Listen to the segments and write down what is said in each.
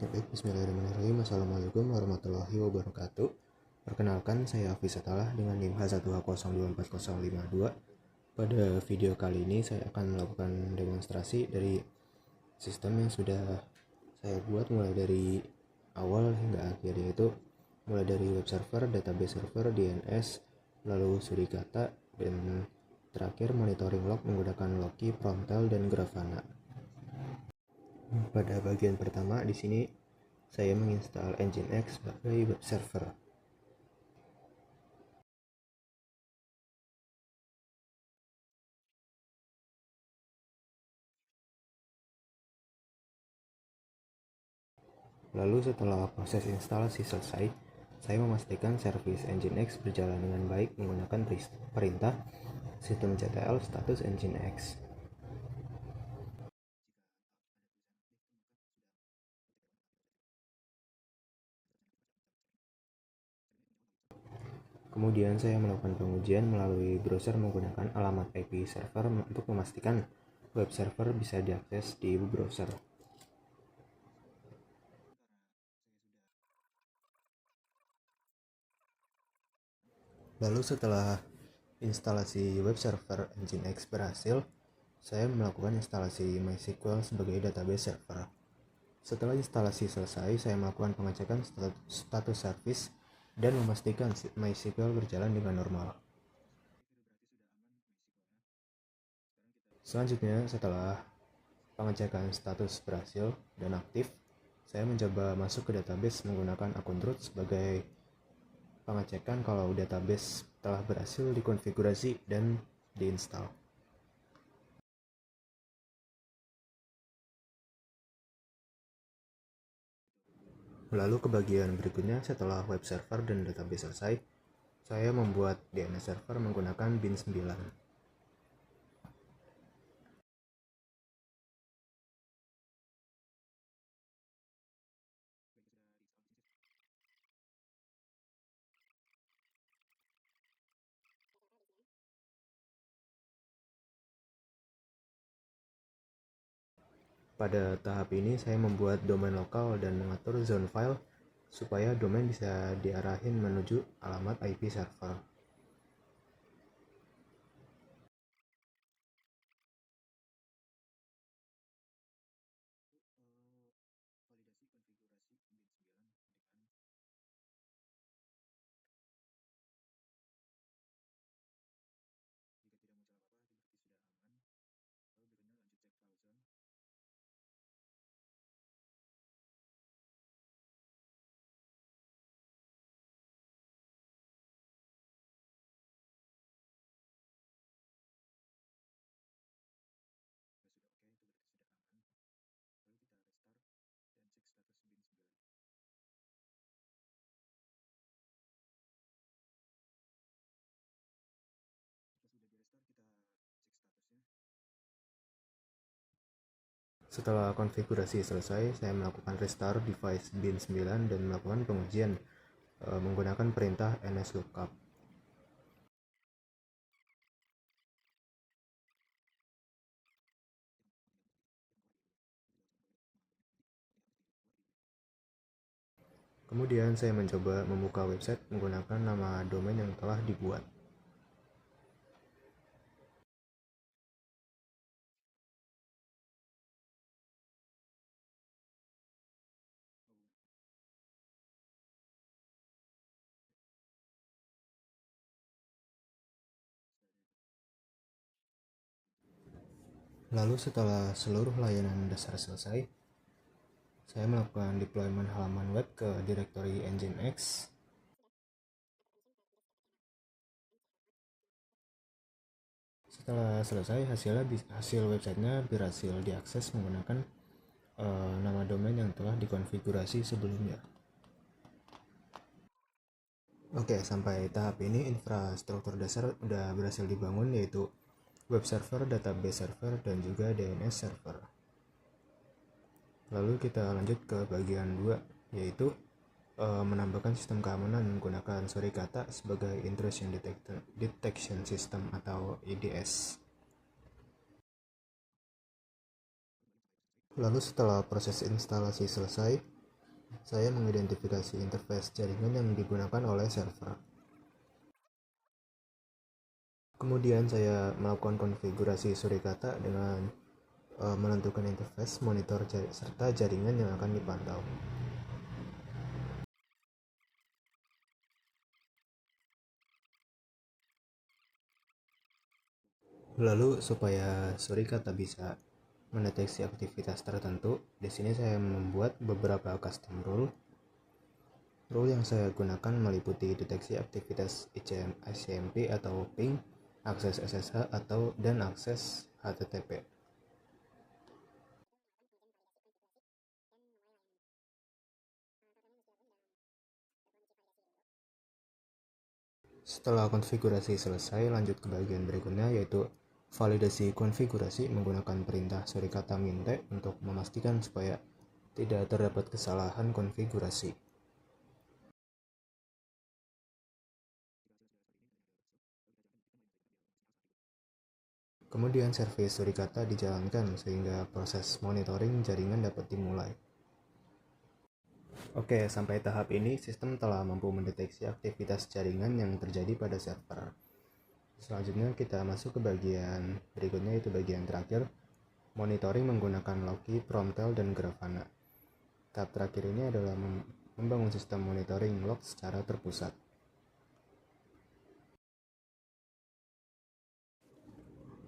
Baik, bismillahirrahmanirrahim. Assalamualaikum warahmatullahi wabarakatuh. Perkenalkan, saya Hafiz Atalah dengan NIM H120240052. Pada video kali ini saya akan melakukan demonstrasi dari sistem yang sudah saya buat mulai dari awal hingga akhir, yaitu mulai dari web server, database server, DNS, lalu Suricata, dan terakhir monitoring log menggunakan Loki, Promtail, dan Grafana. Pada bagian pertama di sini saya menginstal Nginx sebagai web server. Lalu setelah proses instalasi selesai, saya memastikan servis Nginx berjalan dengan baik menggunakan perintah systemctl status Nginx. Kemudian saya melakukan pengujian melalui browser menggunakan alamat IP server untuk memastikan web server bisa diakses di browser. Lalu setelah instalasi web server Nginx berhasil, saya melakukan instalasi MySQL sebagai database server. Setelah instalasi selesai, saya melakukan pengecekan status service dan memastikan MySQL berjalan dengan normal. Selanjutnya, setelah pengecekan status berhasil dan aktif, saya mencoba masuk ke database menggunakan akun root sebagai pengecekan kalau database telah berhasil dikonfigurasi dan diinstal. Lalu ke bagian berikutnya, setelah web server dan database selesai, saya membuat DNS server menggunakan bin9. Pada tahap ini saya membuat domain lokal dan mengatur zone file supaya domain bisa diarahin menuju alamat IP server. Setelah konfigurasi selesai, saya melakukan restart device bin9 dan melakukan pengujian menggunakan perintah nslookup. Kemudian saya mencoba membuka website menggunakan nama domain yang telah dibuat. Lalu setelah seluruh layanan dasar selesai, saya melakukan deployment halaman web ke direktori Nginx. Setelah selesai, hasil websitenya berhasil diakses menggunakan nama domain yang telah dikonfigurasi sebelumnya. Oke, sampai tahap ini infrastruktur dasar udah berhasil dibangun, yaitu web server, database server, dan juga DNS server. Lalu kita lanjut ke bagian 2, yaitu menambahkan sistem keamanan menggunakan Suricata sebagai intrusion detection system atau IDS. Lalu setelah proses instalasi selesai, saya mengidentifikasi interface jaringan yang digunakan oleh server. Kemudian saya melakukan konfigurasi Suricata dengan menentukan interface, monitor, serta jaringan yang akan dipantau. Lalu supaya Suricata bisa mendeteksi aktivitas tertentu, di sini saya membuat beberapa custom rule. Rule yang saya gunakan meliputi deteksi aktivitas ICMP atau ping, akses SSH dan akses HTTP. Setelah konfigurasi selesai, lanjut ke bagian berikutnya, yaitu validasi konfigurasi menggunakan perintah suricata minte untuk memastikan supaya tidak terdapat kesalahan konfigurasi. Kemudian servis suricata dijalankan sehingga proses monitoring jaringan dapat dimulai. Oke, sampai tahap ini sistem telah mampu mendeteksi aktivitas jaringan yang terjadi pada server. Selanjutnya kita masuk ke bagian berikutnya, yaitu bagian terakhir, monitoring menggunakan Loki, Promtel, dan Grafana. Tahap terakhir ini adalah membangun sistem monitoring log secara terpusat.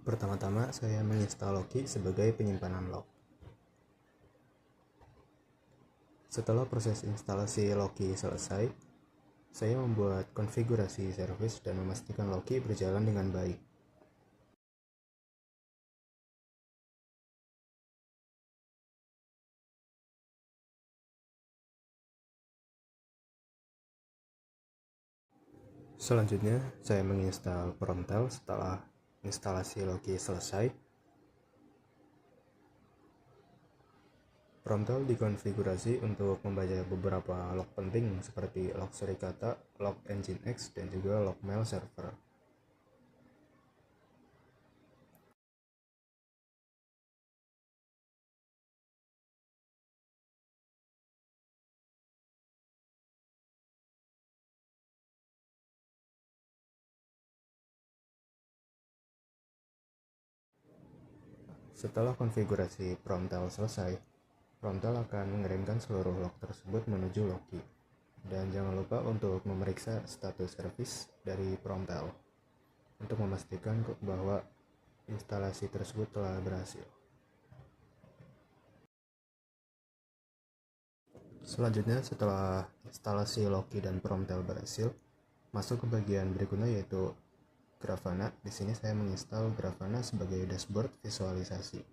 Pertama-tama saya menginstal Loki sebagai penyimpanan log. Setelah proses instalasi Loki selesai, saya membuat konfigurasi service dan memastikan Loki berjalan dengan baik. Selanjutnya, saya menginstal Promtel setelah instalasi Loki selesai. Promtel dikonfigurasi untuk membaca beberapa log penting seperti log Suricata, log Nginx, dan juga log mail server. Setelah konfigurasi Promtel selesai, Promtel akan mengirimkan seluruh log tersebut menuju Loki. Dan jangan lupa untuk memeriksa status service dari Promtel untuk memastikan bahwa instalasi tersebut telah berhasil. Selanjutnya, setelah instalasi Loki dan Promtel berhasil, masuk ke bagian berikutnya, yaitu Grafana. Di sini saya menginstal Grafana sebagai dashboard visualisasi.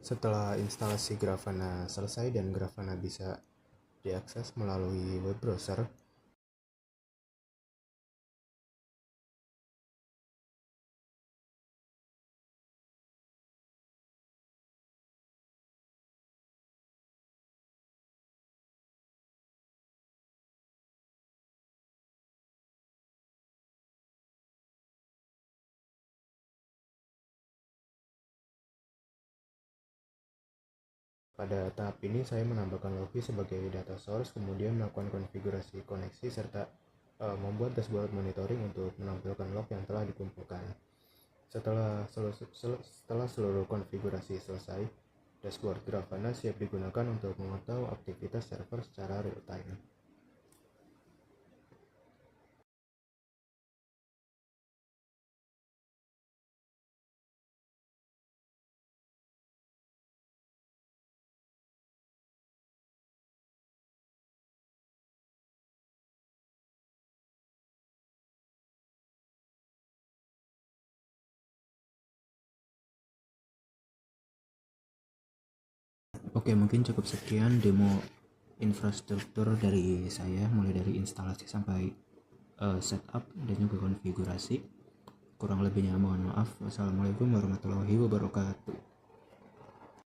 Setelah instalasi Grafana selesai dan Grafana bisa diakses melalui web browser, pada tahap ini saya menambahkan Loki sebagai data source, kemudian melakukan konfigurasi koneksi serta membuat dashboard monitoring untuk menampilkan log yang telah dikumpulkan. Setelah seluruh konfigurasi selesai, dashboard Grafana siap digunakan untuk memantau aktivitas server secara real time. Oke, mungkin cukup sekian demo infrastruktur dari saya, mulai dari instalasi sampai setup dan juga konfigurasi. Kurang lebihnya mohon maaf. Wassalamualaikum warahmatullahi wabarakatuh.